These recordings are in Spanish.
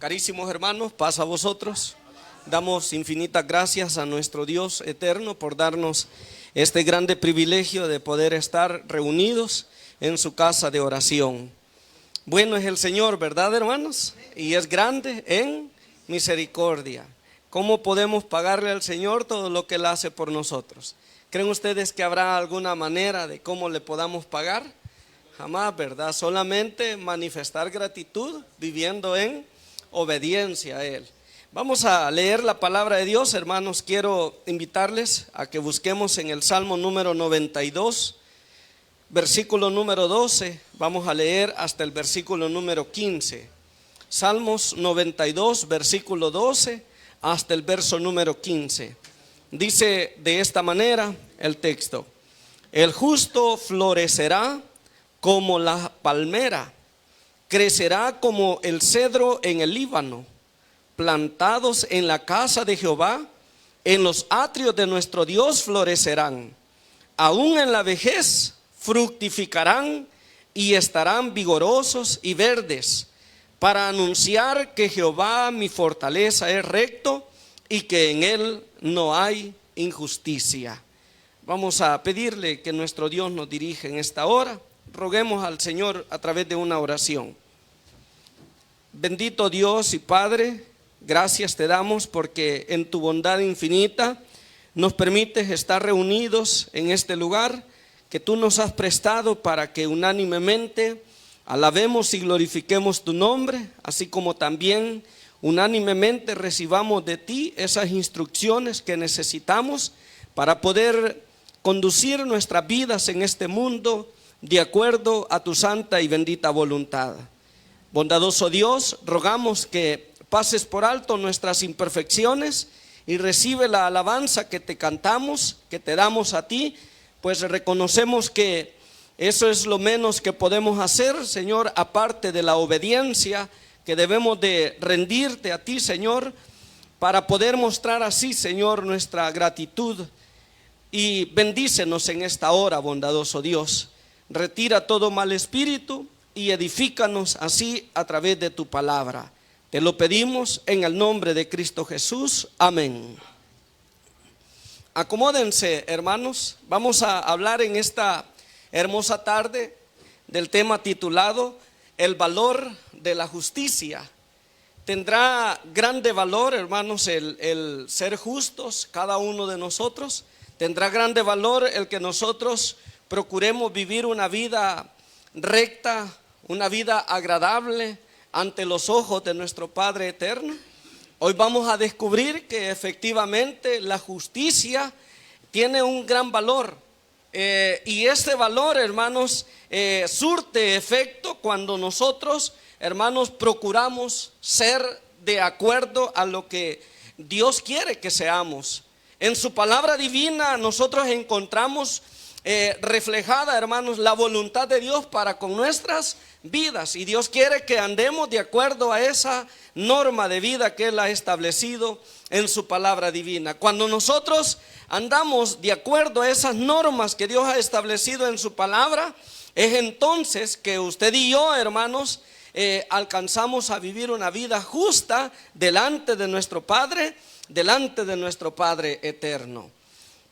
Carísimos hermanos, paz a vosotros. Damos infinitas gracias a nuestro Dios eterno por darnos este grande privilegio de poder estar reunidos en su casa de oración. Bueno es el Señor, ¿verdad, hermanos? Y es grande en misericordia. ¿Cómo podemos pagarle al Señor todo lo que Él hace por nosotros? ¿Creen ustedes que habrá alguna manera de cómo le podamos pagar? Jamás, ¿verdad? Solamente manifestar gratitud viviendo en obediencia a Él. Vamos a leer la palabra de Dios, hermanos. Quiero invitarles a que busquemos en el Salmo número 92, versículo número 12. Vamos a leer hasta el versículo número 15. Salmos 92, versículo 12 hasta el verso número 15. Dice de esta manera el texto: el justo florecerá como la palmera, crecerá como el cedro en el Líbano. Plantados en la casa de Jehová, en los atrios de nuestro Dios florecerán. Aún en la vejez fructificarán y estarán vigorosos y verdes, para anunciar que Jehová mi fortaleza es recto y que en él no hay injusticia. Vamos a pedirle que nuestro Dios nos dirija en esta hora. Roguemos al Señor a través de una oración. Bendito Dios y Padre, gracias te damos porque en tu bondad infinita nos permites estar reunidos en este lugar que tú nos has prestado para que unánimemente alabemos y glorifiquemos tu nombre, así como también unánimemente recibamos de ti esas instrucciones que necesitamos para poder conducir nuestras vidas en este mundo de acuerdo a tu santa y bendita voluntad. Bondadoso Dios, rogamos que pases por alto nuestras imperfecciones y recibe la alabanza que te cantamos, que te damos a ti, pues reconocemos que eso es lo menos que podemos hacer, Señor, aparte de la obediencia que debemos de rendirte a ti, Señor, para poder mostrar así, Señor, nuestra gratitud. Y bendícenos en esta hora, bondadoso Dios. Retira todo mal espíritu y edifícanos así a través de tu palabra. Te lo pedimos en el nombre de Cristo Jesús. Amén. Acomódense, hermanos. Vamos a hablar en esta hermosa tarde del tema titulado El valor de la justicia. Tendrá grande valor, hermanos, el ser justos, cada uno de nosotros. Tendrá grande valor el que nosotros procuremos vivir una vida recta, una vida agradable ante los ojos de nuestro Padre eterno. Hoy vamos a descubrir que efectivamente la justicia tiene un gran valor, y este valor, hermanos, surte efecto cuando nosotros, hermanos, procuramos ser de acuerdo a lo que Dios quiere que seamos. En su palabra divina nosotros encontramos reflejada, hermanos, la voluntad de Dios para con nuestras vidas, y Dios quiere que andemos de acuerdo a esa norma de vida que Él ha establecido en su palabra divina. Cuando nosotros andamos de acuerdo a esas normas que Dios ha establecido en su palabra, es entonces que usted y yo, hermanos, alcanzamos a vivir una vida justa delante de nuestro Padre, delante de nuestro Padre eterno,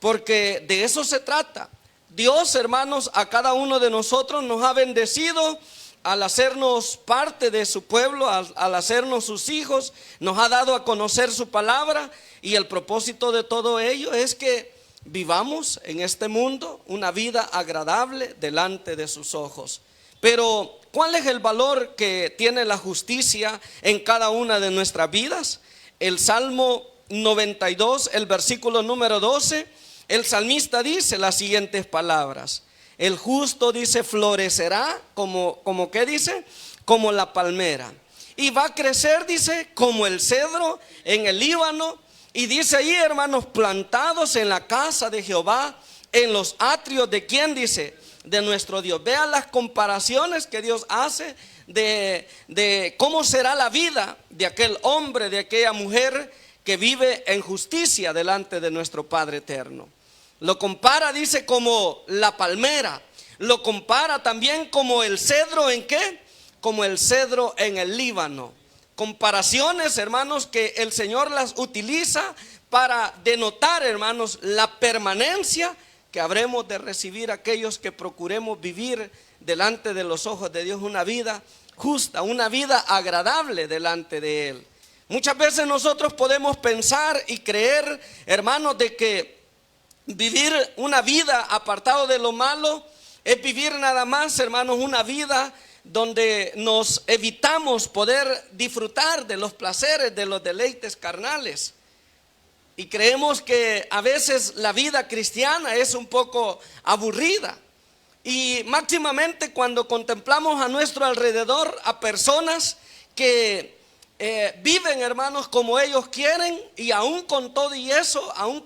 porque de eso se trata. Dios, hermanos, a cada uno de nosotros nos ha bendecido al hacernos parte de su pueblo, al hacernos sus hijos, nos ha dado a conocer su palabra, y el propósito de todo ello es que vivamos en este mundo una vida agradable delante de sus ojos. Pero ¿cuál es el valor que tiene la justicia en cada una de nuestras vidas? El Salmo 92, el versículo número 12, el salmista dice las siguientes palabras: el justo, dice, florecerá como ¿qué dice? Como la palmera, y va a crecer, dice, como el cedro en el Líbano. Y dice ahí, hermanos, plantados en la casa de Jehová, en los atrios de ¿quién? Dice, de nuestro Dios. Vean las comparaciones que Dios hace de cómo será la vida de aquel hombre, de aquella mujer que vive en justicia delante de nuestro Padre eterno. Lo compara, dice, como la palmera. Lo compara también como el cedro, ¿en qué? Como el cedro en el Líbano. comparaciones, hermanos, que el Señor las utiliza para denotar, hermanos, la permanencia que habremos de recibir aquellos que procuremos vivir delante de los ojos de Dios una vida justa, una vida agradable delante de Él. Muchas veces nosotros podemos pensar y creer, hermanos, de que vivir una vida apartado de lo malo es vivir nada más, hermanos, una vida donde nos evitamos poder disfrutar de los placeres, de los deleites carnales. Y creemos que a veces la vida cristiana es un poco aburrida. Y máximamente cuando contemplamos a nuestro alrededor a personas que viven, hermanos, como ellos quieren, y aún con todo y eso, aún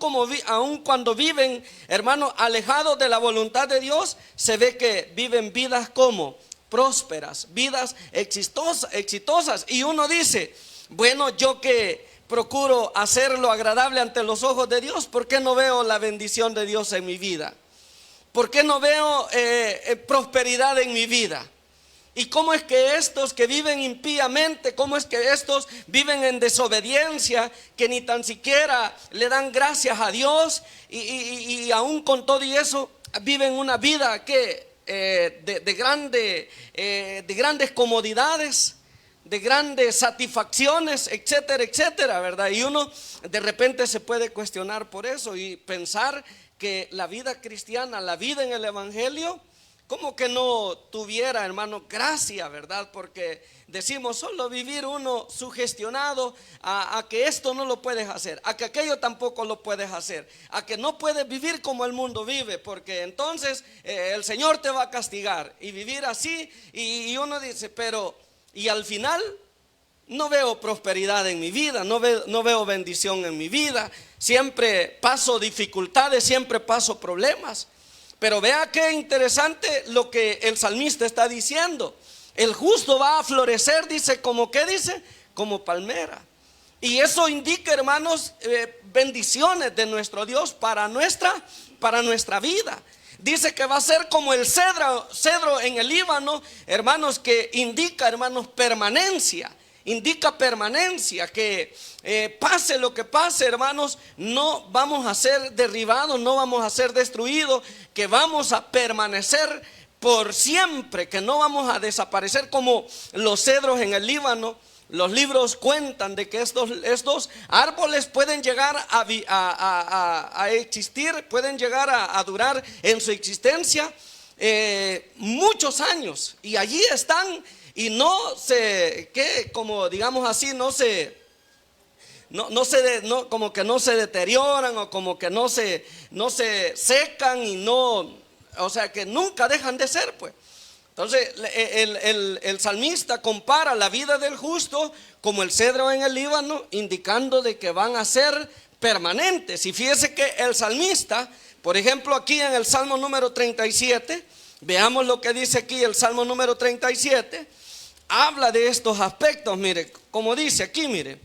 cuando viven, hermanos, alejados de la voluntad de Dios, se ve que viven vidas como prósperas, vidas exitosas. Y uno dice, bueno, yo que procuro hacerlo agradable ante los ojos de Dios, ¿por qué no veo la bendición de Dios en mi vida? ¿Por qué no veo prosperidad en mi vida? ¿Y cómo es que estos que viven impíamente, cómo es que estos viven en desobediencia, que ni tan siquiera le dan gracias a Dios y aún con todo y eso viven una vida que de grandes comodidades, de grandes satisfacciones, etcétera, etcétera, ¿verdad? Y uno de repente se puede cuestionar por eso y pensar que la vida cristiana, la vida en el evangelio, como que no tuviera, hermano, gracia, ¿verdad? Porque decimos solo vivir uno sugestionado a que esto no lo puedes hacer, a que aquello tampoco lo puedes hacer, a que no puedes vivir como el mundo vive, porque entonces el Señor te va a castigar. Y vivir así, y uno dice, pero y al final no veo prosperidad en mi vida, no veo bendición en mi vida, siempre paso dificultades, siempre paso problemas. Pero vea qué interesante lo que el salmista está diciendo. El justo va a florecer, dice, ¿como qué dice? Como palmera. Y eso indica, hermanos, bendiciones de nuestro Dios para nuestra vida. Dice que va a ser como el cedro en el Líbano, hermanos, que indica, hermanos, permanencia. Indica permanencia, que pase lo que pase, hermanos, no vamos a ser derribados, no vamos a ser destruidos, que vamos a permanecer por siempre, que no vamos a desaparecer como los cedros en el Líbano. Los libros cuentan de que estos árboles pueden llegar a existir, pueden llegar a durar en su existencia muchos años, y allí están. Y no se, como digamos así, como que no se deterioran, o como que no se secan, y no, o sea, que nunca dejan de ser, pues. Entonces el salmista compara la vida del justo como el cedro en el Líbano, indicando de que van a ser permanentes. Y fíjese que el salmista, por ejemplo, aquí en el Salmo número 37, veamos lo que dice aquí el Salmo número 37. Habla de estos aspectos, mire, como dice aquí, mire,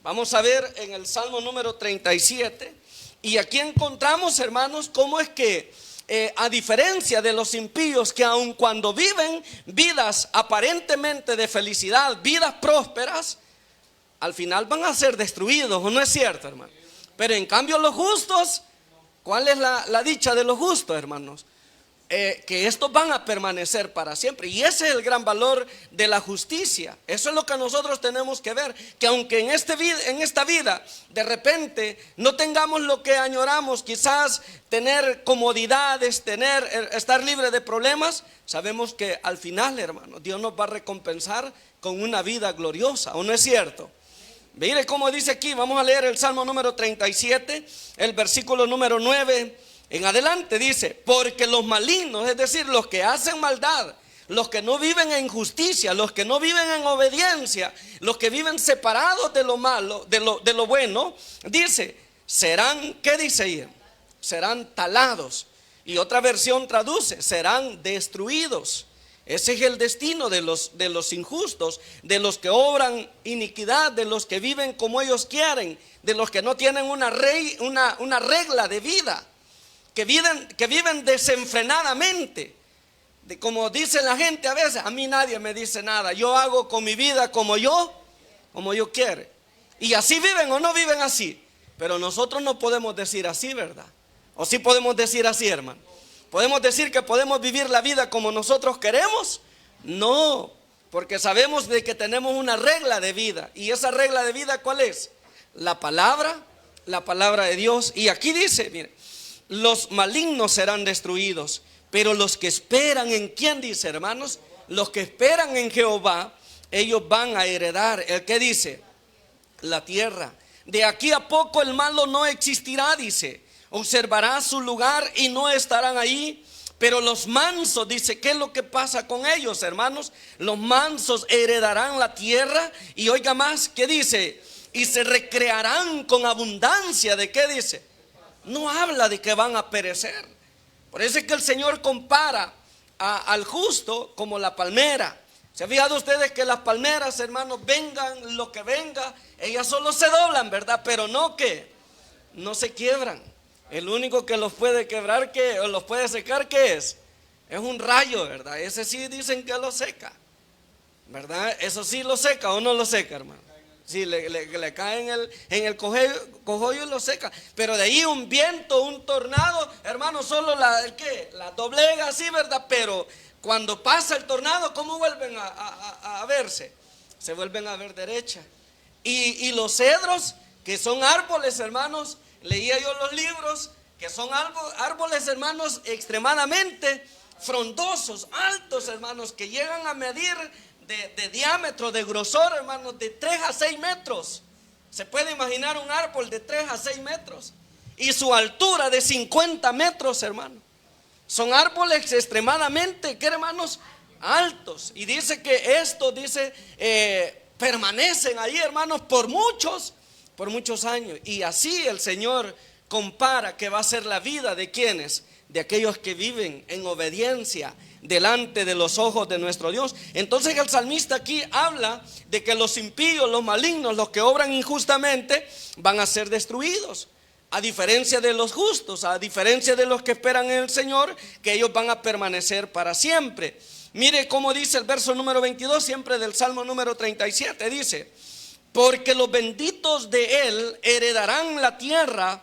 vamos a ver en el Salmo número 37, y aquí encontramos, hermanos, cómo es que a diferencia de los impíos, que aun cuando viven vidas aparentemente de felicidad, vidas prósperas, al final van a ser destruidos, ¿o no es cierto, hermano? Pero en cambio los justos, ¿cuál es la dicha de los justos, hermanos? Que estos van a permanecer para siempre. Y ese es el gran valor de la justicia. Eso es lo que nosotros tenemos que ver, que aunque en esta vida de repente no tengamos lo que añoramos, quizás tener comodidades, estar libre de problemas, sabemos que al final, hermano, Dios nos va a recompensar con una vida gloriosa, ¿o no es cierto? Mire cómo dice aquí, vamos a leer el Salmo número 37, el versículo número 9 en adelante. Dice: porque los malignos, es decir, los que hacen maldad, los que no viven en justicia, los que no viven en obediencia, los que viven separados de lo malo, de lo bueno, dice, serán, ¿qué dice ahí? Serán talados. Y otra versión traduce, serán destruidos. Ese es el destino de los injustos, de los que obran iniquidad, de los que viven como ellos quieren, de los que no tienen una regla de vida, que viven desenfrenadamente. Como dice la gente a veces, a mí nadie me dice nada, yo hago con mi vida como yo como Dios quiere. Y así viven o no viven así. Pero nosotros no podemos decir así, ¿verdad? ¿O sí podemos decir así, hermano? ¿Podemos decir que podemos vivir la vida como nosotros queremos? No, porque sabemos de que tenemos una regla de vida. ¿Y esa regla de vida cuál es? La palabra de Dios. Y aquí dice, mire, los malignos serán destruidos, pero los que esperan en ¿quién dice, hermanos? Los que esperan en Jehová, ellos van a heredar, ¿el qué dice? La tierra. De aquí a poco el malo no existirá, dice. Observará su lugar y no estarán ahí. Pero los mansos, dice, ¿qué es lo que pasa con ellos, hermanos? Los mansos heredarán la tierra. Y oiga más, ¿qué dice? Y se recrearán con abundancia. ¿De qué dice? No habla de que van a perecer. Por eso es que el Señor compara al justo como la palmera. ¿Se han fijado ustedes que las palmeras, hermanos, vengan lo que venga, ellas solo se doblan, ¿verdad? Pero no que no se quiebran. El único que los puede quebrar, o los puede secar, ¿qué es? Es un rayo, ¿verdad? Ese sí dicen que lo seca, ¿verdad? Eso sí lo seca o no lo seca, hermano. Sí, le cae en el cojollo y lo seca. Pero de ahí un viento, un tornado, hermano, solo la doblega así, ¿verdad? Pero cuando pasa el tornado, ¿cómo vuelven a verse? Se vuelven a ver derecha. Y los cedros, que son árboles, hermanos, leía yo los libros, que son árboles, hermanos, extremadamente frondosos, altos, hermanos, que llegan a medir de diámetro, de grosor, hermanos, de 3 a 6 metros. Se puede imaginar un árbol de 3 a 6 metros. Y su altura de 50 metros, hermano. Son árboles extremadamente, ¿qué, hermanos? Altos. Y dice que estos, permanecen ahí, hermanos, por muchos años. Y así el Señor compara que va a ser la vida de quienes, de aquellos que viven en obediencia delante de los ojos de nuestro Dios. Entonces el salmista aquí habla de que los impíos, los malignos, los que obran injustamente, van a ser destruidos. A diferencia de los justos, a diferencia de los que esperan en el Señor, que ellos van a permanecer para siempre. Mire cómo dice el verso número 22, siempre del Salmo número 37, dice: porque los benditos de él heredarán la tierra,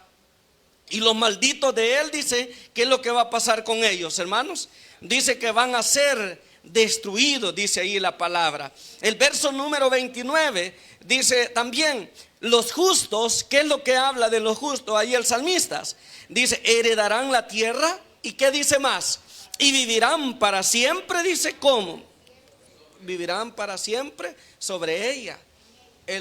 y los malditos de él, dice, ¿qué es lo que va a pasar con ellos, hermanos? Dice que van a ser destruidos, dice ahí la palabra. El verso número 29 dice también: los justos, ¿qué es lo que habla de los justos? Ahí el salmista dice, heredarán la tierra. ¿Y qué dice más? Y vivirán para siempre, dice, ¿cómo? Vivirán para siempre sobre ella.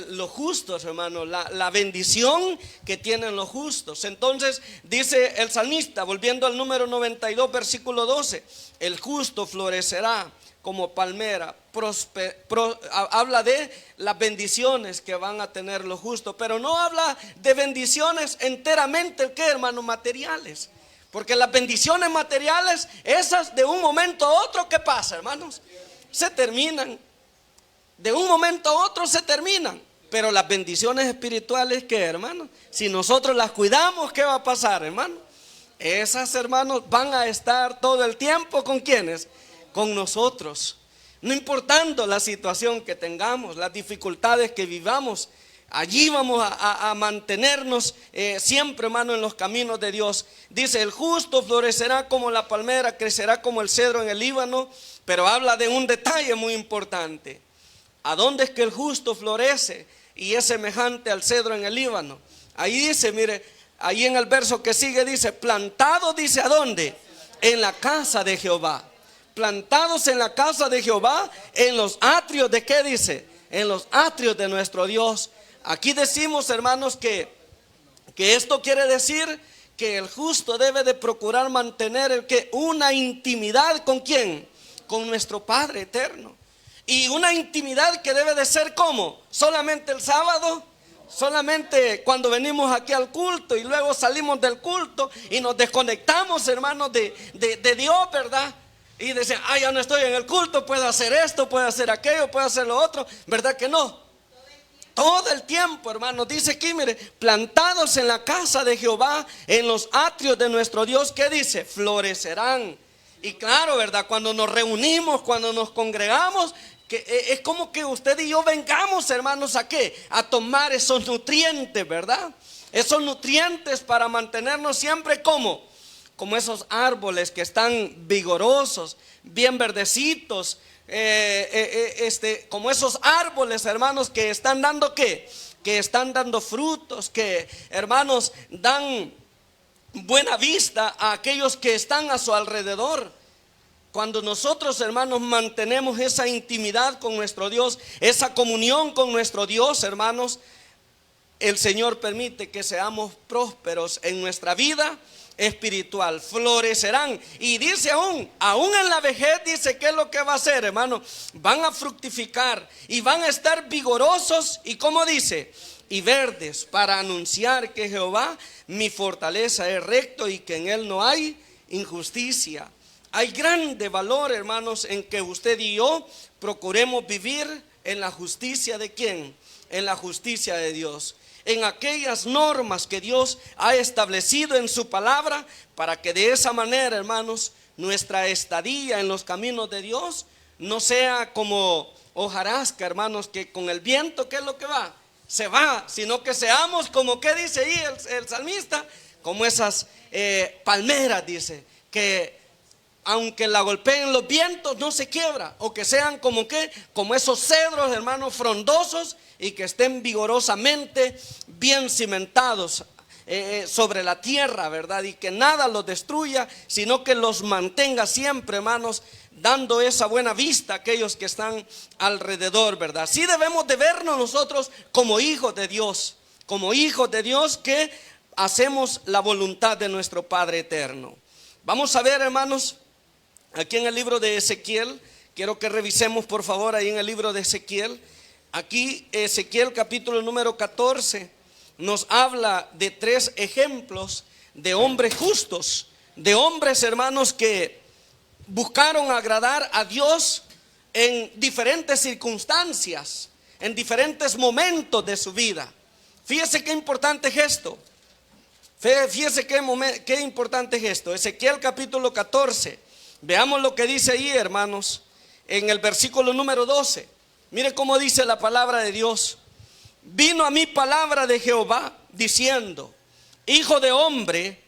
Los justos, hermano, la bendición que tienen los justos. Entonces dice el salmista, volviendo al número 92, versículo 12: el justo florecerá como palmera. Habla de las bendiciones que van a tener los justos, pero no habla de bendiciones enteramente, ¿qué, hermano? Materiales. Porque las bendiciones materiales, esas de un momento a otro, ¿qué pasa, hermanos? Se terminan. De un momento a otro se terminan. Pero las bendiciones espirituales, ¿qué, hermanos? Si nosotros las cuidamos, ¿qué va a pasar, hermano? Esas, hermanos, van a estar todo el tiempo ¿con quiénes? Con nosotros. No importando la situación que tengamos, las dificultades que vivamos, allí vamos a mantenernos siempre, hermano, en los caminos de Dios. Dice, el justo florecerá como la palmera, crecerá como el cedro en el Líbano. Pero habla de un detalle muy importante. ¿A dónde es que el justo florece y es semejante al cedro en el Líbano? Ahí dice, mire, ahí en el verso que sigue dice, plantado, dice, ¿a dónde? En la casa de Jehová. Plantados en la casa de Jehová, en los atrios de ¿qué dice? En los atrios de nuestro Dios. Aquí decimos, hermanos, que esto quiere decir que el justo debe de procurar mantener una intimidad ¿con quién? Con nuestro Padre eterno. Y una intimidad que debe de ser ¿cómo? Solamente el sábado, solamente cuando venimos aquí al culto y luego salimos del culto y nos desconectamos, hermanos, de Dios, ¿verdad? Y dicen, ya no estoy en el culto, puedo hacer esto, puedo hacer aquello, puedo hacer lo otro. ¿Verdad que no? Todo el tiempo, hermanos. Dice aquí, mire, plantados en la casa de Jehová, en los atrios de nuestro Dios, ¿qué dice? Florecerán. Y claro, ¿verdad? Cuando nos reunimos, cuando nos congregamos, es como que usted y yo vengamos, hermanos, ¿a qué? A tomar esos nutrientes, ¿verdad? Esos nutrientes para mantenernos siempre como esos árboles que están vigorosos, bien verdecitos, como esos árboles, hermanos, que están dando ¿qué? Que están dando frutos, que, hermanos, dan buena vista a aquellos que están a su alrededor. Cuando nosotros, hermanos, mantenemos esa intimidad con nuestro Dios, esa comunión con nuestro Dios, hermanos, el Señor permite que seamos prósperos en nuestra vida espiritual, florecerán. Y dice aún en la vejez, dice, ¿qué es lo que va a hacer, hermano? Van a fructificar y van a estar vigorosos, y como dice, y verdes, para anunciar que Jehová mi fortaleza es recto y que en él no hay injusticia. Hay grande valor, hermanos, en que usted y yo procuremos vivir en la justicia de ¿quién? En la justicia de Dios, en aquellas normas que Dios ha establecido en su palabra, para que de esa manera, hermanos, nuestra estadía en los caminos de Dios no sea como hojarasca, hermanos, que con el viento, ¿qué es lo que va? Se va, sino que seamos como, ¿qué dice ahí el salmista? Como esas palmeras, dice, que aunque la golpeen los vientos no se quiebra, o que sean como ¿qué? Como esos cedros, hermanos, frondosos, y que estén vigorosamente bien cimentados sobre la tierra, ¿verdad? Y que nada los destruya, sino que los mantenga siempre, hermanos, dando esa buena vista a aquellos que están alrededor, ¿verdad? Sí debemos de vernos nosotros como hijos de Dios, que hacemos la voluntad de nuestro Padre eterno. Vamos a ver, hermanos, aquí en el libro de Ezequiel, quiero que revisemos por favor ahí en el libro de Ezequiel. Aquí Ezequiel capítulo número 14 nos habla de 3 ejemplos de hombres justos, de hombres, hermanos, que buscaron agradar a Dios en diferentes circunstancias, en diferentes momentos de su vida. Fíjese qué importante es esto. Fíjese qué importante es esto. Ezequiel capítulo 14. Veamos lo que dice ahí, hermanos, en el versículo número 12. Mire cómo dice la palabra de Dios. Vino a mí palabra de Jehová diciendo: hijo de hombre,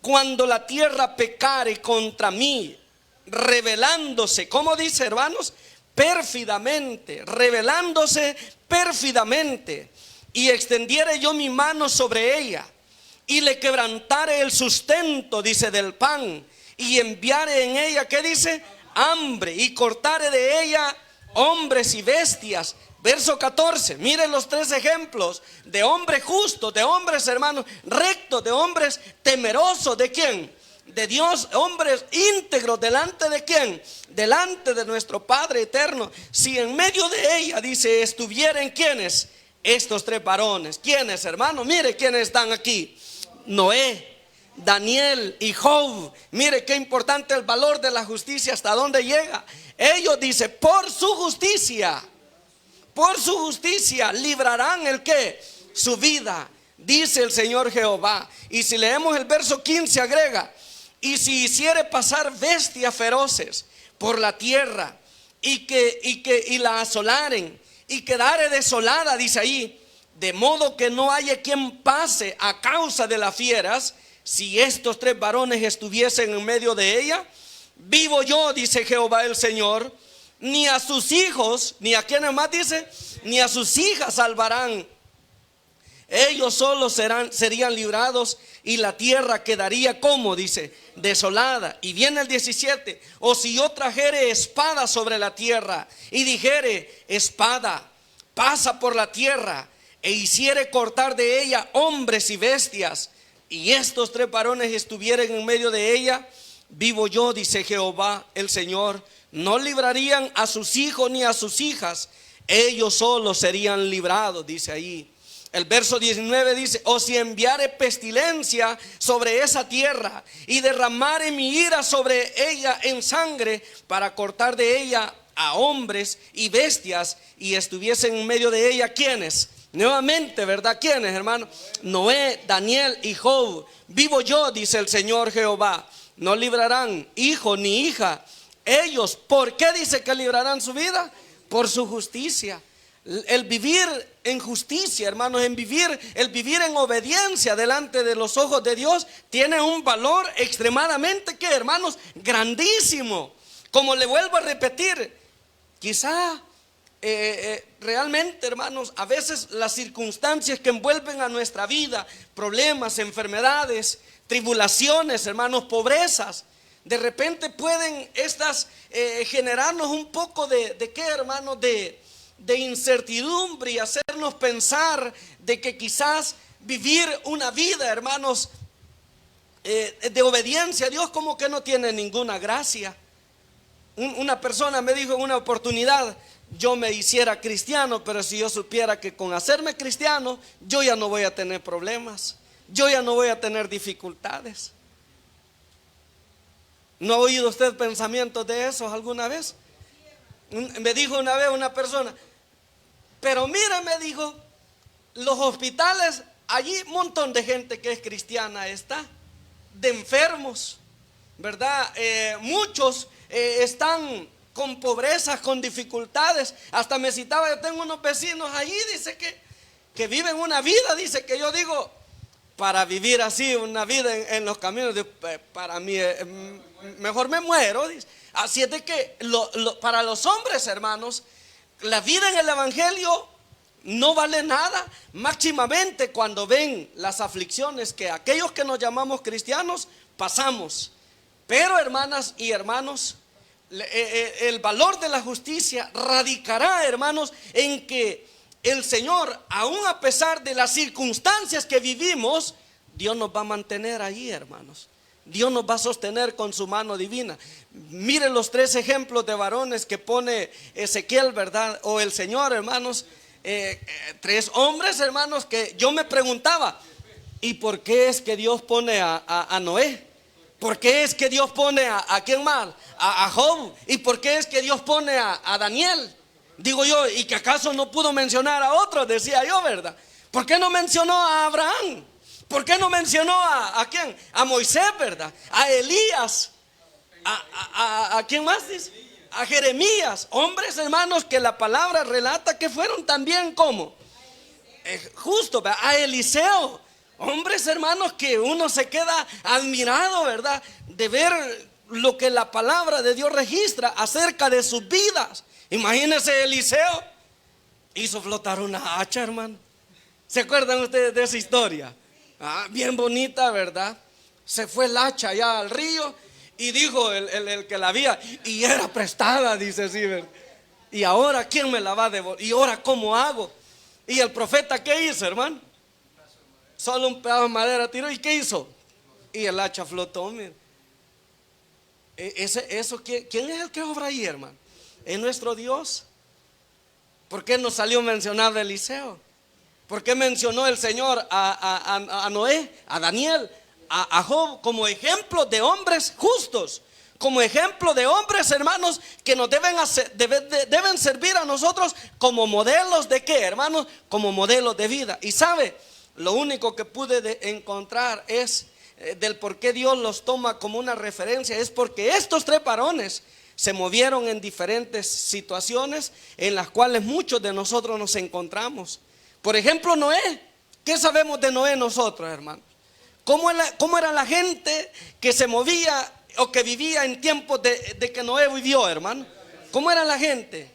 cuando la tierra pecare contra mí, rebelándose, ¿cómo dice, hermanos? Pérfidamente, rebelándose pérfidamente, y extendiere yo mi mano sobre ella, y le quebrantare el sustento, dice, del pan, y enviare en ella, ¿qué dice? Hambre, y cortare de ella hombres y bestias. Verso 14, miren los 3 ejemplos de hombres justos, de hombres, hermanos, rectos, de hombres temerosos. ¿De quién? De Dios, hombres íntegros. ¿Delante de quién? Delante de nuestro Padre eterno. Si en medio de ella, dice, estuvieran ¿quiénes? Estos 3 varones. ¿Quiénes, hermanos? Mire quiénes están aquí: Noé, Daniel y Job. Mire qué importante el valor de la justicia, hasta dónde llega. Ellos, dice, por su justicia librarán el qué? Su vida, dice el Señor Jehová. Y si leemos el verso 15, agrega: y si hiciere pasar bestias feroces por la tierra, y la asolaren, y quedare desolada, dice ahí, de modo que no haya quien pase a causa de las fieras, si estos 3 varones estuviesen en medio de ella, vivo yo, dice Jehová el Señor, ni a sus hijos, ni a quienes más dice, ni a sus hijas salvarán. Ellos solos serían librados, y la tierra quedaría, como dice, desolada. Y viene el 17: o si yo trajere espada sobre la tierra, y dijere: espada, pasa por la tierra, e hiciere cortar de ella hombres y bestias, y estos 3 varones estuvieran en medio de ella, vivo yo, dice Jehová el Señor, no librarían a sus hijos ni a sus hijas, ellos solos serían librados, dice ahí. El verso 19 dice: o si enviare pestilencia sobre esa tierra, y derramare mi ira sobre ella en sangre, para cortar de ella a hombres y bestias, y estuviesen en medio de ella, ¿quiénes? Nuevamente, ¿verdad? ¿Quiénes, hermano? Noé, Daniel y Job. Vivo yo, dice el Señor Jehová, no librarán hijo ni hija. Ellos, ¿por qué dice que librarán su vida? por su justicia. El vivir en justicia, hermanos, el vivir en obediencia delante de los ojos de Dios tiene un valor extremadamente, que hermanos, grandísimo. Como le vuelvo a repetir, quizá realmente, hermanos, a veces las circunstancias que envuelven a nuestra vida, problemas, enfermedades, tribulaciones, hermanos, pobrezas, de repente pueden estas generarnos un poco de qué, hermanos, de incertidumbre, y hacernos pensar de que quizás vivir una vida, hermanos, de obediencia a Dios como que no tiene ninguna gracia. Una persona me dijo en una oportunidad: yo me hiciera cristiano, pero si yo supiera que con hacerme cristiano yo ya no voy a tener problemas, yo ya no voy a tener dificultades. ¿No ha oído usted pensamientos de esos alguna vez? Me dijo una vez una persona: pero mire, me dijo, los hospitales, allí un montón de gente que es cristiana está, de enfermos, ¿verdad? Muchos están con pobrezas, con dificultades. Hasta me citaba, yo tengo unos vecinos allí, dice que viven una vida, dice, que yo digo, para vivir así una vida en los caminos, para mí mejor me muero, dice. Así es de que para los hombres, hermanos, la vida en el evangelio no vale nada, máximamente cuando ven las aflicciones que aquellos que nos llamamos cristianos pasamos. Pero, hermanas y hermanos, el valor de la justicia radicará, hermanos, en que el Señor, aún a pesar de las circunstancias que vivimos, Dios nos va a mantener ahí, hermanos. Dios nos va a sostener con su mano divina. Miren los 3 ejemplos de varones que pone Ezequiel, ¿verdad? O el Señor, hermanos. 3 hombres, hermanos, que yo me preguntaba: ¿y por qué es que Dios pone a Noé? ¿Por qué es que Dios pone a quién más? A Job. ¿Y por qué es que Dios pone a Daniel? Digo yo, ¿y que acaso no pudo mencionar a otros? Decía yo, ¿verdad? ¿Por qué no mencionó a Abraham? ¿Por qué no mencionó a quién? A Moisés, ¿verdad? A Elías. ¿A quién más dice? A Jeremías. Hombres, hermanos, que la palabra relata que fueron también como justo, ¿verdad? A Eliseo. Hombres, hermanos, que uno se queda admirado, ¿verdad? De ver lo que la palabra de Dios registra acerca de sus vidas. Imagínense, Eliseo hizo flotar una hacha, hermano. ¿Se acuerdan ustedes de esa historia? Bien bonita, ¿verdad? Se fue el hacha allá al río y dijo el que la había, y era prestada, dice así, ¿verdad? Y ahora, ¿quién me la va a devolver? ¿Y ahora cómo hago? Y el profeta, ¿qué hizo, hermano? Solo un pedazo de madera tiró, ¿y qué hizo? Y el hacha flotó, mire. ¿Quién es el que obra ahí, hermano? Es nuestro Dios. ¿Por qué no salió mencionado Eliseo? ¿Por qué mencionó el Señor a Noé, a Daniel, a Job como ejemplo de hombres justos? Como ejemplo de hombres, hermanos, que nos deben servir a nosotros como modelos de qué, hermanos, como modelos de vida. Y sabe, lo único que pude encontrar es del por qué Dios los toma como una referencia, es porque estos 3 varones se movieron en diferentes situaciones en las cuales muchos de nosotros nos encontramos. Por ejemplo, Noé. ¿Qué sabemos de Noé nosotros, hermanos? ¿Cómo era la gente que se movía o que vivía en tiempos de que Noé vivió, hermano? ¿Cómo era la gente?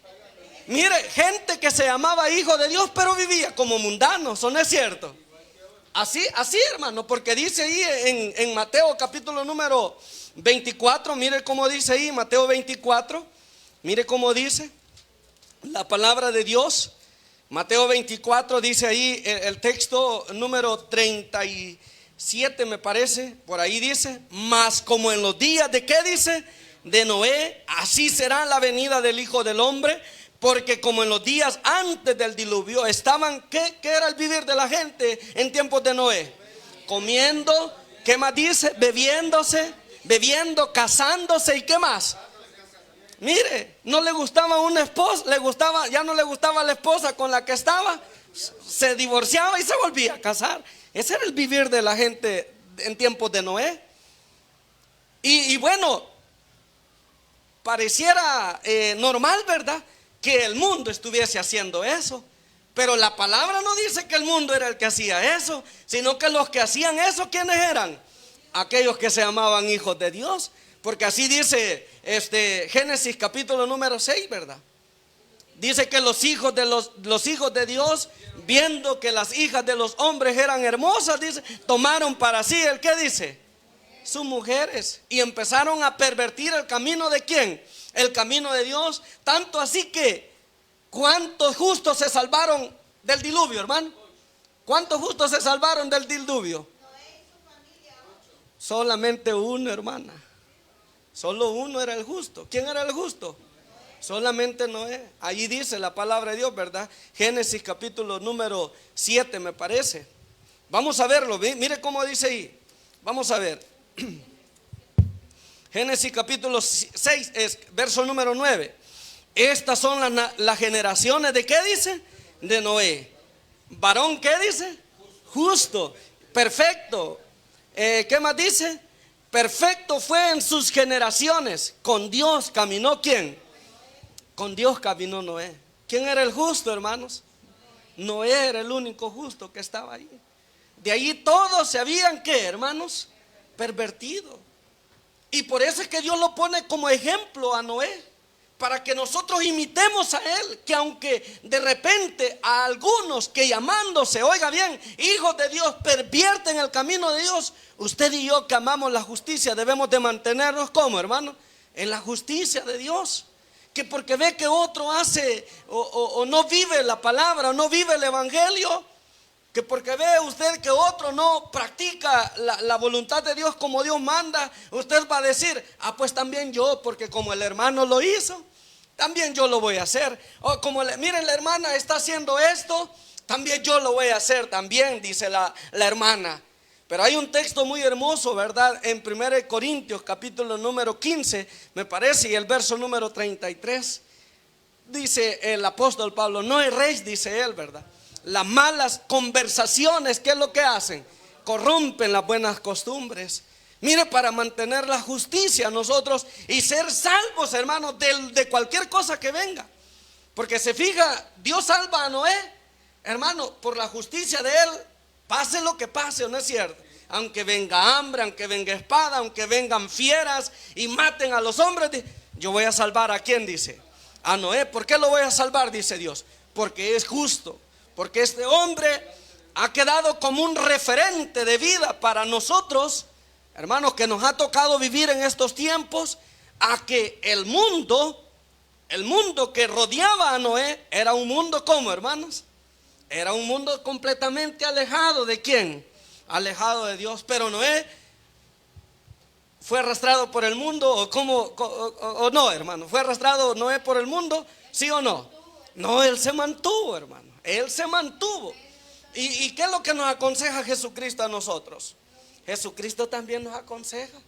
Mire, gente que se llamaba hijo de Dios, pero vivía como mundanos, ¿o no es cierto? Así, hermano, porque dice ahí en Mateo capítulo número 24, mire cómo dice ahí, Mateo 24, mire cómo dice la palabra de Dios. Mateo 24 dice ahí el texto número 37, me parece, por ahí dice: mas como en los días de, ¿qué dice? De Noé, así será la venida del Hijo del Hombre. Porque como en los días antes del diluvio estaban, ¿qué era el vivir de la gente en tiempos de Noé? Comiendo, ¿qué más dice? Bebiendo, casándose, ¿y qué más? Mire, no le gustaba una esposa, ya no le gustaba la esposa con la que estaba, se divorciaba y se volvía a casar. Ese era el vivir de la gente en tiempos de Noé. Y bueno, pareciera normal, ¿verdad? que el mundo estuviese haciendo eso. Pero la palabra no dice que el mundo era el que hacía eso, sino que los que hacían eso, ¿quiénes eran? Aquellos que se llamaban hijos de Dios. Porque así dice Génesis capítulo número 6, ¿verdad? Dice que los hijos de Dios, viendo que las hijas de los hombres eran hermosas, dice, tomaron para sí, ¿el qué dice? Sus mujeres, y empezaron a pervertir el camino de ¿quién? El camino de Dios. Tanto así que ¿cuántos justos se salvaron del diluvio, hermano? ¿Cuántos justos se salvaron del diluvio? Solamente uno, hermana. Solo uno era el justo. ¿Quién era el justo? Solamente Noé. Allí dice la palabra de Dios, ¿verdad? Génesis capítulo número 7 me parece. Vamos a verlo, mire cómo dice ahí. Vamos a ver. Génesis capítulo 6, verso número 9. Estas son las generaciones de ¿qué dice? De Noé. Varón, ¿qué dice? Justo, perfecto. ¿Qué más dice? Perfecto fue en sus generaciones. Con Dios caminó ¿quién? Con Dios caminó Noé. ¿Quién era el justo, hermanos? Noé era el único justo que estaba ahí. De allí todos se habían ¿qué, hermanos? Pervertido. Y por eso es que Dios lo pone como ejemplo a Noé, para que nosotros imitemos a él. Que aunque de repente a algunos que llamándose, oiga bien, hijos de Dios, pervierten el camino de Dios, usted y yo que amamos la justicia debemos de mantenernos como, hermano, en la justicia de Dios. Que porque ve que otro hace o no vive la palabra, o no vive el evangelio, que porque ve usted que otro no practica la voluntad de Dios como Dios manda, usted va a decir, ah, pues también yo, porque como el hermano lo hizo, también yo lo voy a hacer. O como miren, la hermana está haciendo esto, también yo lo voy a hacer, también dice la hermana. Pero hay un texto muy hermoso, ¿verdad? En 1 Corintios capítulo número 15, me parece, y el verso número 33. Dice el apóstol Pablo, no erréis, dice él, ¿verdad? Las malas conversaciones, ¿qué es lo que hacen? Corrompen las buenas costumbres. Mire, para mantener la justicia nosotros y ser salvos, hermanos, de cualquier cosa que venga. Porque se fija, Dios salva a Noé, hermano, por la justicia de él, pase lo que pase, ¿o no es cierto? Aunque venga hambre, aunque venga espada, aunque vengan fieras y maten a los hombres, yo voy a salvar a quién, dice, a Noé. ¿Por qué lo voy a salvar? Dice Dios, porque es justo, porque este hombre ha quedado como un referente de vida para nosotros, hermanos, que nos ha tocado vivir en estos tiempos, a que el mundo que rodeaba a Noé era un mundo como, hermanos, era un mundo completamente alejado de quién, alejado de Dios. Pero Noé fue arrastrado por el mundo, o no, hermano, fue arrastrado Noé por el mundo, ¿sí o no? No, él se mantuvo, hermano, él se mantuvo. ¿Y qué es lo que nos aconseja Jesucristo a nosotros? Jesucristo también nos aconseja.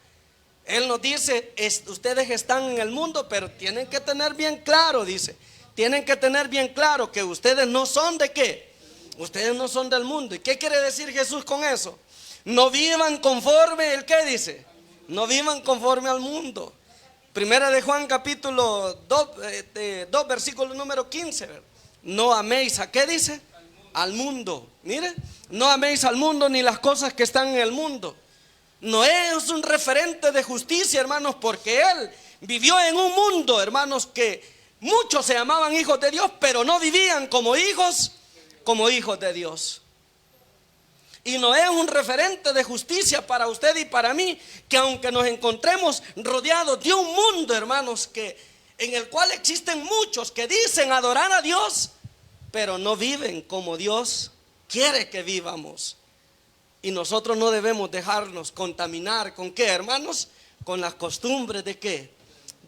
Él nos dice, ustedes están en el mundo, pero tienen que tener bien claro, dice, tienen que tener bien claro que ustedes no son de qué, ustedes no son del mundo. ¿Y qué quiere decir Jesús con eso? No vivan conforme, ¿el qué dice? No vivan conforme al mundo. Primera de Juan capítulo 2 versículo número 15, ¿verdad? No améis, ¿a qué dice? Al mundo. Mire, no améis al mundo ni las cosas que están en el mundo. Noé es un referente de justicia, hermanos, porque él vivió en un mundo, hermanos, que muchos se llamaban hijos de Dios, pero no vivían como hijos de Dios. Y Noé es un referente de justicia para usted y para mí, que aunque nos encontremos rodeados de un mundo, hermanos, en el cual existen muchos que dicen adorar a Dios, pero no viven como Dios quiere que vivamos. Y nosotros no debemos dejarnos contaminar ¿con qué, hermanos? Con las costumbres de qué,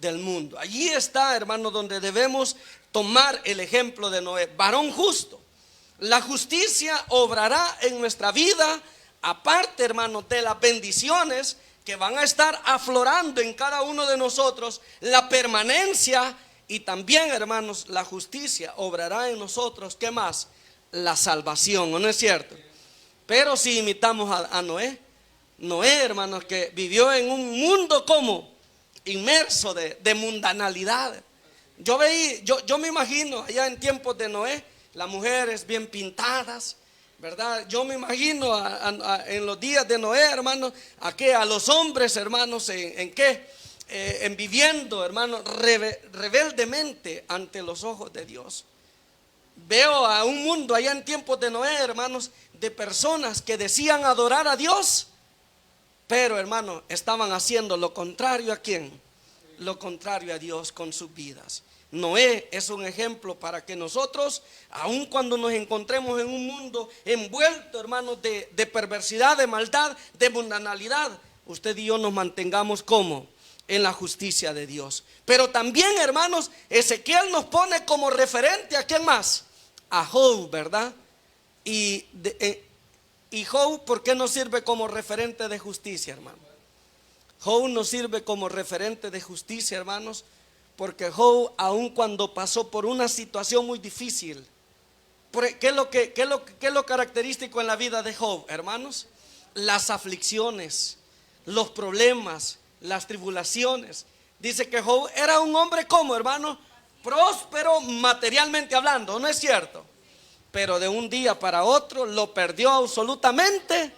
del mundo. Allí está, hermanos, donde debemos tomar el ejemplo de Noé, varón justo. La justicia obrará en nuestra vida, aparte, hermanos, de las bendiciones que van a estar aflorando en cada uno de nosotros, la permanencia. Y también, hermanos, la justicia obrará en nosotros, ¿qué más? La salvación, ¿o no es cierto? Pero si imitamos a Noé, hermanos, que vivió en un mundo como inmerso de mundanalidad, Yo me imagino allá en tiempos de Noé, las mujeres bien pintadas, ¿verdad? Yo me imagino en los días de Noé, hermanos, a los hombres, hermanos, en qué, en viviendo, hermanos, rebeldemente ante los ojos de Dios. Veo a un mundo allá en tiempos de Noé, hermanos, de personas que decían adorar a Dios, pero, hermanos, estaban haciendo lo contrario ¿a quién? Lo contrario a Dios con sus vidas. Noé es un ejemplo para que nosotros, aun cuando nos encontremos en un mundo envuelto, hermanos, de perversidad, de maldad, de mundanalidad, usted y yo nos mantengamos como en la justicia de Dios. Pero también, hermanos, Ezequiel nos pone como referente ¿a quién más? A Job, ¿verdad? Y Job, ¿por qué nos sirve como referente de justicia, hermano? Job nos sirve como referente de justicia, hermanos, porque Job, aun cuando pasó por una situación muy difícil, ¿qué es lo característico en la vida de Job, hermanos? Las aflicciones, los problemas, las tribulaciones. Dice que Job era un hombre como, hermano, próspero materialmente hablando, ¿no es cierto? Pero de un día para otro lo perdió absolutamente,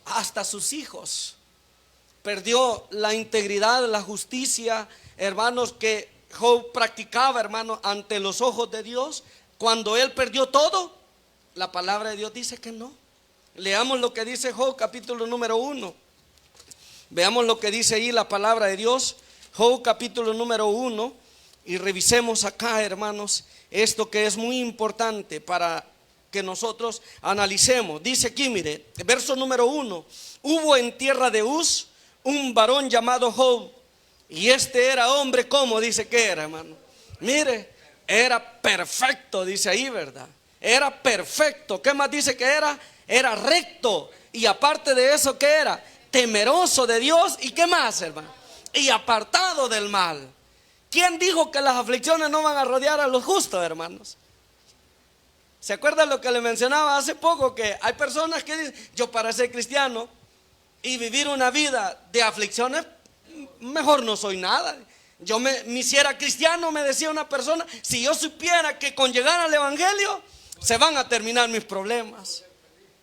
hasta sus hijos. Perdió la integridad, la justicia, hermanos, que Job practicaba, hermanos, ante los ojos de Dios. Cuando él perdió todo, la palabra de Dios dice que no. Leamos lo que dice Job, capítulo número 1. Veamos lo que dice ahí la palabra de Dios, Job capítulo número 1, y revisemos acá, hermanos, esto que es muy importante para que nosotros analicemos. Dice aquí, mire, verso número 1: hubo en tierra de Uz un varón llamado Job, y este era hombre, ¿cómo dice que era, hermano? Mire, era perfecto, dice ahí, ¿verdad? Era perfecto. ¿Qué más dice que era? Era recto, y aparte de eso, ¿qué era? Temeroso de Dios. ¿Y qué más, hermano? Y apartado del mal. ¿Quién dijo que las aflicciones no van a rodear a los justos, hermanos? ¿Se acuerdan lo que le mencionaba hace poco? Que hay personas que dicen, yo para ser cristiano y vivir una vida de aflicciones, mejor no soy nada. Yo me hiciera cristiano, me decía una persona, si yo supiera que con llegar al evangelio se van a terminar mis problemas.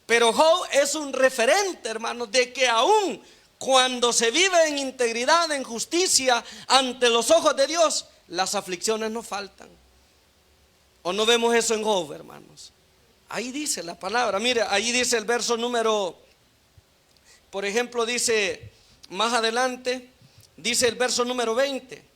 Pero Job es un referente, hermanos, de que aún cuando se vive en integridad, en justicia, ante los ojos de Dios, las aflicciones no faltan. ¿O no vemos eso en Job, hermanos? Ahí dice la palabra. Mire, ahí dice el verso número, por ejemplo, dice más adelante, dice el verso número 20.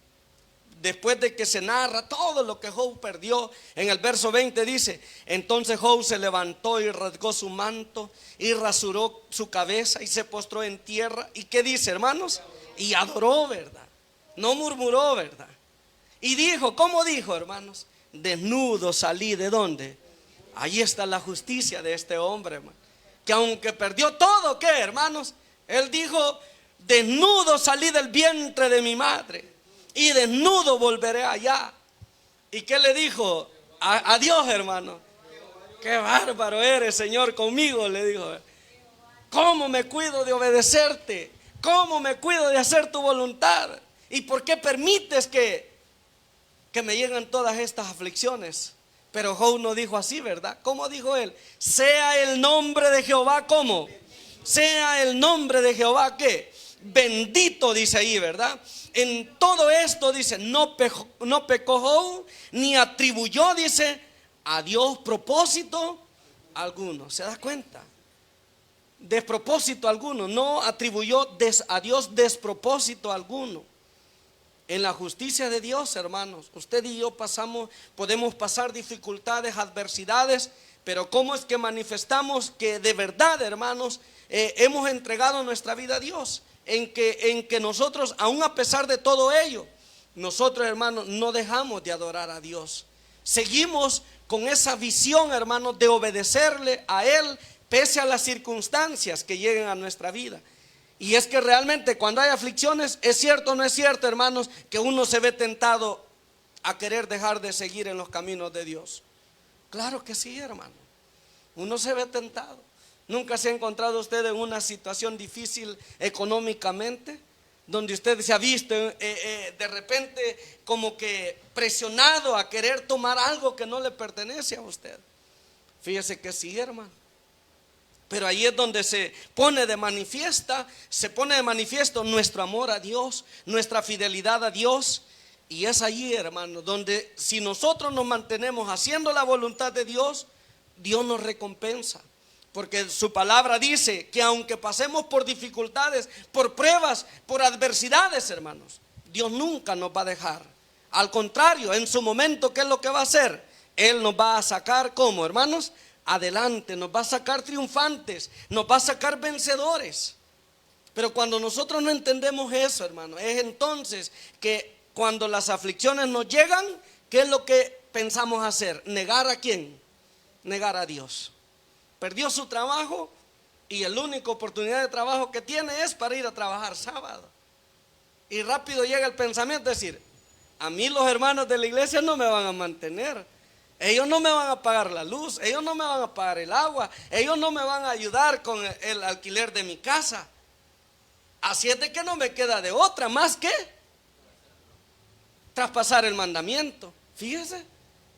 Después de que se narra todo lo que Job perdió, en el verso 20 dice: entonces Job se levantó y rasgó su manto y rasuró su cabeza y se postró en tierra. ¿Y qué dice, hermanos? Y adoró, ¿verdad? No murmuró, ¿verdad? Y dijo, ¿cómo dijo, hermanos? Desnudo salí. ¿De dónde? Ahí está la justicia de este hombre, hermano, que aunque perdió todo, ¿qué, hermanos? Él dijo, desnudo salí del vientre de mi madre y desnudo volveré allá. ¿Y qué le dijo? A Dios, hermano. Qué bárbaro eres, Señor, conmigo, le dijo. ¿Cómo me cuido de obedecerte? ¿Cómo me cuido de hacer tu voluntad? ¿Y por qué permites que me lleguen todas estas aflicciones? Pero Job no dijo así, ¿verdad? ¿Cómo dijo él? Sea el nombre de Jehová, ¿cómo? Sea el nombre de Jehová, ¿qué? Bendito, dice ahí, ¿verdad? En todo esto, dice, no pecó Job, ni atribuyó, dice, a Dios propósito alguno. ¿Se da cuenta? Despropósito alguno. No atribuyó a Dios despropósito alguno. En la justicia de Dios, hermanos, usted y yo podemos pasar dificultades, adversidades, pero ¿cómo es que manifestamos que de verdad, hermanos, hemos entregado nuestra vida a Dios? En que nosotros, aún a pesar de todo ello, nosotros, hermanos, no dejamos de adorar a Dios. Seguimos con esa visión, hermanos, de obedecerle a Él pese a las circunstancias que lleguen a nuestra vida. Y es que realmente cuando hay aflicciones, es cierto o no es cierto, hermanos, que uno se ve tentado a querer dejar de seguir en los caminos de Dios. Claro que sí, hermano. Uno se ve tentado. ¿Nunca se ha encontrado usted en una situación difícil económicamente? donde usted se ha visto de repente como que presionado a querer tomar algo que no le pertenece a usted? Fíjese que sí, hermano. Pero ahí es donde se pone de manifiesto nuestro amor a Dios, nuestra fidelidad a Dios. Y es allí, hermano, donde si nosotros nos mantenemos haciendo la voluntad de Dios, Dios nos recompensa. Porque su palabra dice que aunque pasemos por dificultades, por pruebas, por adversidades, hermanos, Dios nunca nos va a dejar. Al contrario, en su momento, ¿qué es lo que va a hacer? Él nos va a sacar, ¿cómo, hermanos? Adelante, nos va a sacar triunfantes, nos va a sacar vencedores. Pero cuando nosotros no entendemos eso, hermano, es entonces que cuando las aflicciones nos llegan, ¿qué es lo que pensamos hacer? ¿Negar a quién? Negar a Dios. Perdió su trabajo y la única oportunidad de trabajo que tiene es para ir a trabajar sábado. Y rápido llega el pensamiento de decir: a mí los hermanos de la iglesia no me van a mantener, ellos no me van a pagar la luz, ellos no me van a pagar el agua, ellos no me van a ayudar con el alquiler de mi casa. Así es de que no me queda de otra más que traspasar el mandamiento. Fíjese,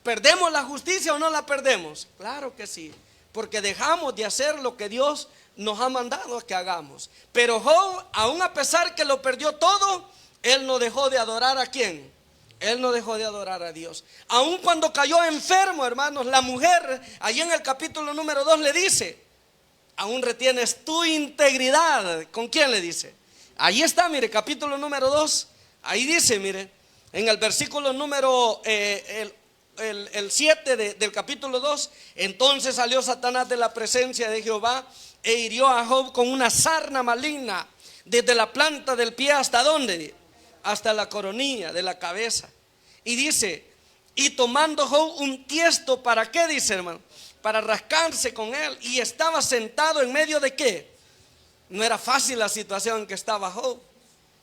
¿perdemos la justicia o no la perdemos? Claro que sí, porque dejamos de hacer lo que Dios nos ha mandado que hagamos. Pero Job, aún a pesar que lo perdió todo, él no dejó de adorar ¿a quién? Él no dejó de adorar a Dios. Aun cuando cayó enfermo, hermanos, la mujer, allí en el capítulo número 2 le dice: aún retienes tu integridad. ¿Con quién le dice? Ahí está, mire, capítulo número 2. Ahí dice, mire, en el versículo número el 7 del capítulo 2. Entonces salió Satanás de la presencia de Jehová e hirió a Job con una sarna maligna, desde la planta del pie hasta ¿dónde? Hasta la coronilla de la cabeza. Y dice: y tomando Job un tiesto, ¿para qué? Dice, hermano, para rascarse con él. Y estaba sentado en medio de ¿qué? No era fácil la situación en que estaba Job,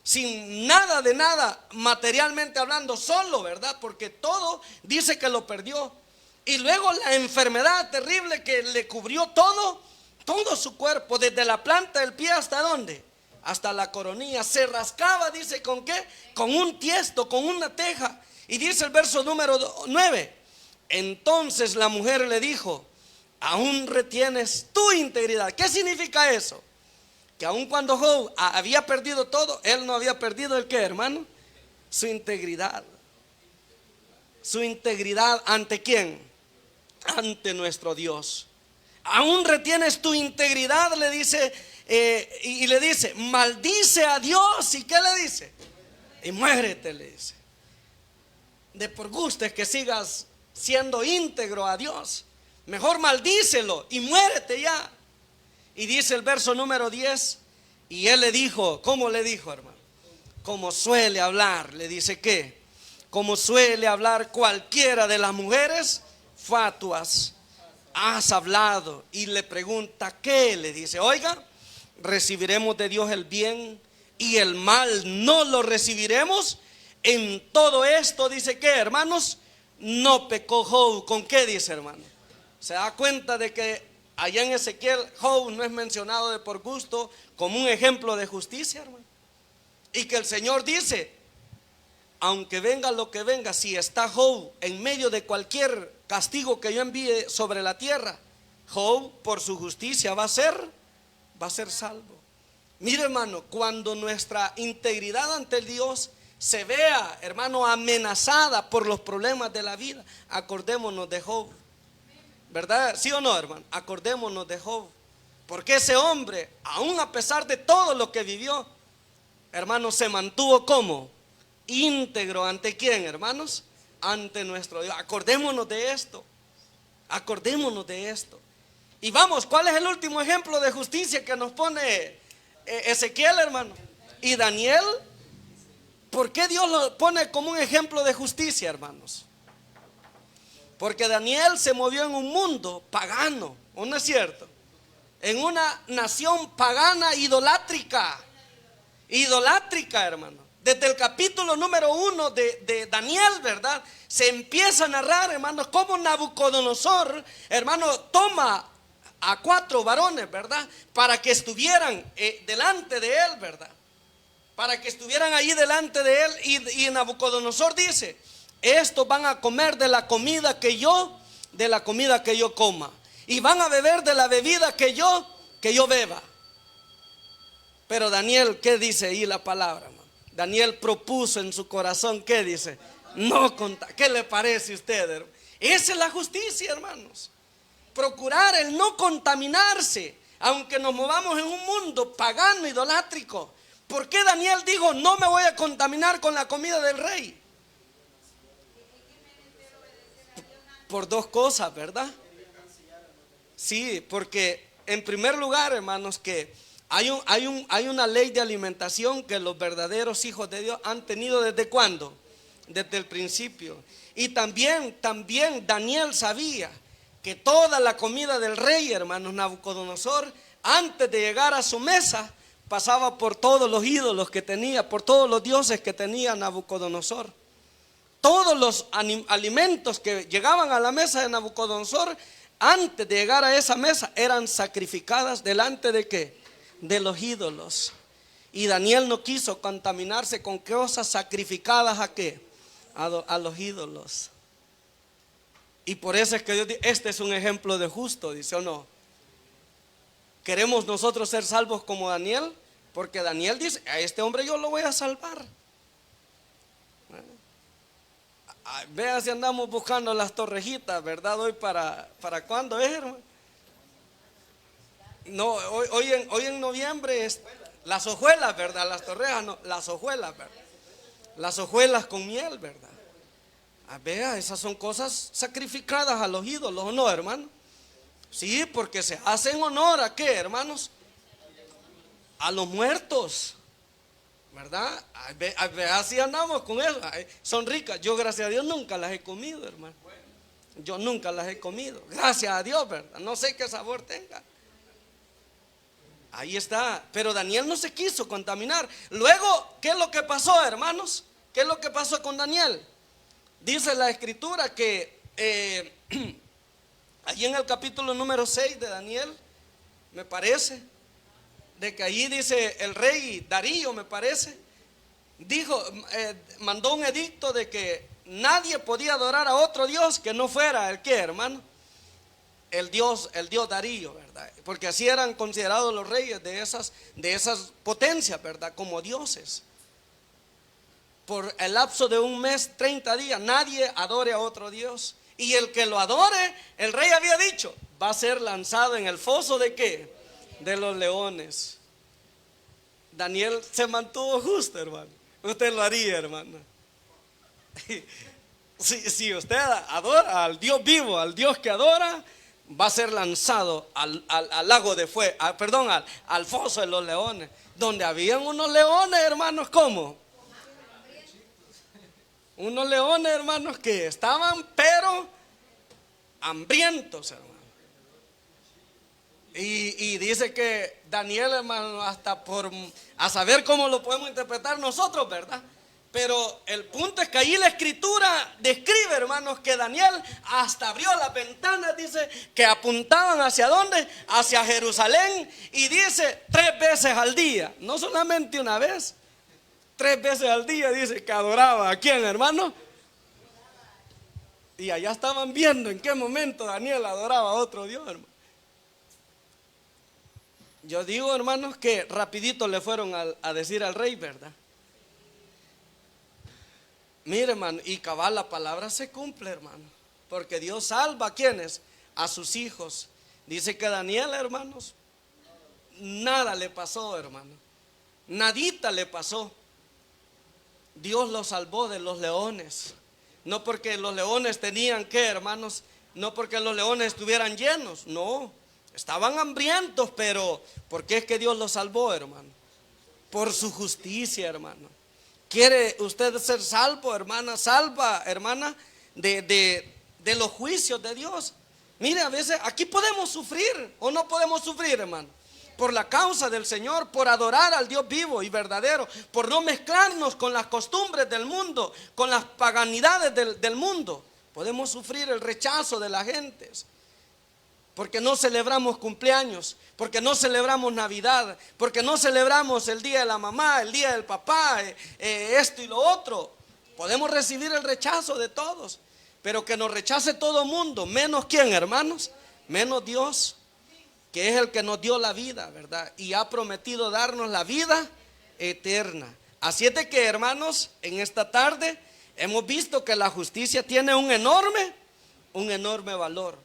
sin nada de nada, materialmente hablando, solo, ¿verdad? Porque todo dice que lo perdió. Y luego la enfermedad terrible que le cubrió todo su cuerpo, desde la planta del pie hasta ¿dónde? Hasta la coronilla. Se rascaba, dice, ¿con qué? Con un tiesto, con una teja. Y dice el verso número 9: entonces la mujer le dijo: aún retienes tu integridad. ¿Qué significa eso? Que aun cuando Job había perdido todo, él no había perdido ¿el qué, hermano? Su integridad. Su integridad ¿ante quién? Ante nuestro Dios. Aún retienes tu integridad, le dice, y le dice: maldice a Dios. ¿Y qué le dice? Y muérete, le dice. De por gusto es que sigas siendo íntegro a Dios, mejor maldícelo y muérete ya. Y dice el verso número 10: y él le dijo, ¿cómo le dijo, hermano? Como suele hablar, le dice ¿qué? Como suele hablar cualquiera de las mujeres fatuas, has hablado. Y le pregunta ¿qué? Le dice: oiga, recibiremos de Dios el bien y el mal no lo recibiremos. En todo esto dice ¿qué, hermanos? No pecó Job. ¿Con qué dice, hermano? Se da cuenta de que allá en Ezequiel Job no es mencionado de por gusto como un ejemplo de justicia, hermano. Y que el Señor dice: aunque venga lo que venga, si está Job en medio de cualquier castigo que yo envíe sobre la tierra, Job por su justicia va a ser salvo. Mire, hermano, cuando nuestra integridad ante el Dios se vea, hermano, amenazada por los problemas de la vida, acordémonos de Job, ¿verdad? ¿Sí o no, hermano? Acordémonos de Job, porque ese hombre, aún a pesar de todo lo que vivió, hermano, se mantuvo como íntegro. ¿Ante quién, hermanos? Ante nuestro Dios. Acordémonos de esto. Acordémonos de esto. Y vamos, ¿cuál es el último ejemplo de justicia que nos pone Ezequiel, hermano? Y Daniel. ¿Por qué Dios lo pone como un ejemplo de justicia, hermanos? Porque Daniel se movió en un mundo pagano, ¿o no es cierto? En una nación pagana, idolátrica, hermano. Desde el capítulo número 1 de Daniel, ¿verdad? Se empieza a narrar, hermanos, cómo Nabucodonosor, hermano, toma a 4 varones, ¿verdad? Para que estuvieran delante de él, ¿verdad? para que estuvieran ahí delante de él. Y Nabucodonosor dice: estos van a comer de la comida que yo coma, y van a beber de la bebida que yo beba. Pero Daniel, ¿qué dice ahí la palabra, hermano? Daniel propuso en su corazón, ¿qué dice? ¿Qué le parece a usted, hermano? Esa es la justicia, hermanos. Procurar el no contaminarse, aunque nos movamos en un mundo pagano, idolátrico. ¿Por qué Daniel dijo: no me voy a contaminar con la comida del rey? Por dos cosas, ¿verdad? Sí, porque en primer lugar, hermanos, que hay una ley de alimentación que los verdaderos hijos de Dios han tenido. ¿Desde cuándo? Desde el principio. Y también Daniel sabía que toda la comida del rey, hermanos, Nabucodonosor, antes de llegar a su mesa, pasaba por todos los ídolos que tenía, por todos los dioses que tenía Nabucodonosor. Todos los alimentos que llegaban a la mesa de Nabucodonosor, antes de llegar a esa mesa, eran sacrificadas delante de ¿qué? De los ídolos. Y Daniel no quiso contaminarse con cosas sacrificadas ¿a qué? A los ídolos. Y por eso es que Dios dice: este es un ejemplo de justo, dice, ¿o no? ¿Queremos nosotros ser salvos como Daniel? Porque Daniel dice: a este hombre yo lo voy a salvar. Vea si andamos buscando las torrejitas, ¿verdad? Hoy ¿para cuándo es, hermano? No, hoy en noviembre es las hojuelas, ¿verdad? Las torrejas, no, las hojuelas, ¿verdad? Las hojuelas con miel, ¿verdad? Vea, esas son cosas sacrificadas a los ídolos, ¿o no, hermano? Sí, porque se hace en honor ¿a qué, hermanos? A los muertos, ¿verdad? Así andamos con eso. Son ricas. Yo, gracias a Dios, nunca las he comido, hermano. Yo nunca las he comido, gracias a Dios, ¿verdad? No sé qué sabor tenga. Ahí está. Pero Daniel no se quiso contaminar. Luego, ¿qué es lo que pasó, hermanos? ¿Qué es lo que pasó con Daniel? Dice la escritura que allí en el capítulo número 6 de Daniel, me parece, de que allí dice el rey Darío, me parece, dijo, mandó un edicto de que nadie podía adorar a otro Dios que no fuera el ¿qué, hermano? El Dios Darío, ¿verdad? Porque así eran considerados los reyes de esas potencias, ¿verdad? Como dioses. Por el lapso de un mes, 30 días, nadie adore a otro Dios. Y el que lo adore, el rey había dicho, va a ser lanzado en el foso ¿de qué? De los leones. Daniel se mantuvo justo, hermano. Usted lo haría, hermano. Si usted adora al Dios vivo, al Dios que adora, va a ser lanzado al lago de fuego, al foso de los leones, donde habían unos leones, hermanos, ¿cómo? Unos leones, hermanos, que estaban pero hambrientos, hermano. Y dice que Daniel, hermano, hasta a saber cómo lo podemos interpretar nosotros, ¿verdad? Pero el punto es que ahí la escritura describe, hermanos, que Daniel hasta abrió las ventanas, dice, que apuntaban ¿hacia dónde? Hacia Jerusalén. Y dice 3 veces al día, no solamente una vez, 3 veces al día dice que adoraba. ¿A quién, hermano? Y allá estaban viendo en qué momento Daniel adoraba a otro Dios, hermano. Yo digo, hermanos, que rapidito le fueron a decir al rey, ¿verdad? Mire, hermano, y cabal, la palabra se cumple, hermano, porque Dios salva ¿a quiénes? A sus hijos. Dice que Daniel, hermanos, nada le pasó, hermano, nadita le pasó. Dios lo salvó de los leones. No porque los leones tenían ¿qué, hermanos? No porque los leones estuvieran llenos, no, estaban hambrientos, pero ¿por qué es que Dios los salvó, hermano? Por su justicia, hermano. ¿Quiere usted ser salvo, hermana? Salva, hermana, de los juicios de Dios. Mire, a veces aquí podemos sufrir o no podemos sufrir, hermano, por la causa del Señor, por adorar al Dios vivo y verdadero, por no mezclarnos con las costumbres del mundo, con las paganidades del mundo. Podemos sufrir el rechazo de las gentes. porque no celebramos cumpleaños, porque no celebramos Navidad, porque no celebramos el día de la mamá, el día del papá, esto y lo otro. Podemos recibir el rechazo de todos, pero que nos rechace todo el mundo, menos ¿quién, hermanos? Menos Dios, que es el que nos dio la vida, ¿verdad? Y ha prometido darnos la vida eterna. Así es de que, hermanos, en esta tarde hemos visto que la justicia tiene un enorme valor.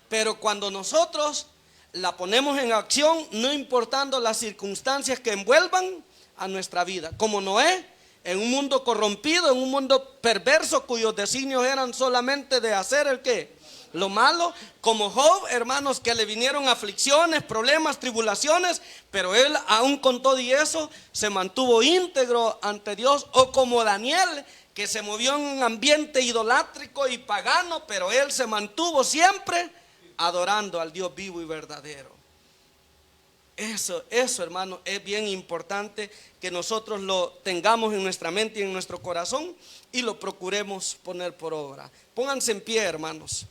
Pero cuando nosotros la ponemos en acción, no importando las circunstancias que envuelvan a nuestra vida, como Noé, en un mundo corrompido, en un mundo perverso, cuyos designios eran solamente de hacer el ¿qué? Lo malo. Como Job, hermanos, que le vinieron aflicciones, problemas, tribulaciones, pero él aún con todo y eso se mantuvo íntegro ante Dios. O como Daniel, que se movió en un ambiente idolátrico y pagano, pero él se mantuvo siempre adorando al Dios vivo y verdadero. Eso, hermano, es bien importante que nosotros lo tengamos en nuestra mente y en nuestro corazón y lo procuremos poner por obra. Pónganse en pie, hermanos.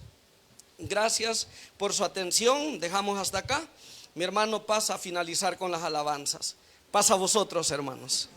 Gracias por su atención. Dejamos hasta acá. Mi hermano pasa a finalizar con las alabanzas. Pasa a vosotros, hermanos.